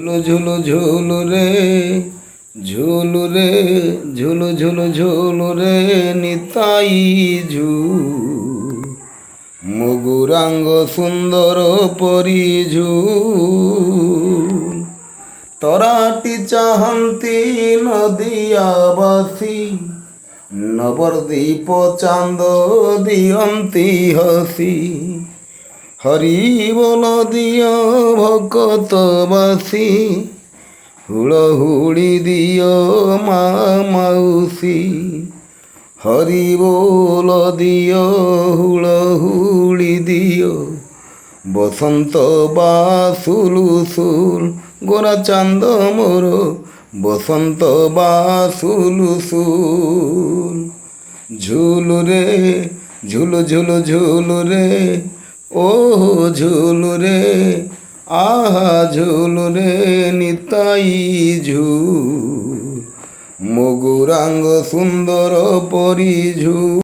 ঝুলু ঝুলু ঝুলু রে ঝুলু রে ঝুলু ঝুলু ঝুলু রে নিতাই ঝুল মুগুরাঙ্গ সুন্দর পরিঝুল তরাটি চাহন্তি নদিয়াবাসী নবদ্বীপ চাঁদ দিয়ন্তি হসি হরি বল দিয় ভকতবাসী হুড়হুড়ি দিয় মা মাউসী হরি বল দিয় হুড়হুড়ি দিয় বসন্ত বাসুলুসুল গোরা চাঁদ মোর বসন্ত বাসুলুসুল ঝুলু রে ঝুলু ঝুলু ঝুলু রে ও ঝুলু রে আহা ঝুলু রে নিতাই ঝুল মুগুরাঙ্গ সুন্দর পরিঝুল।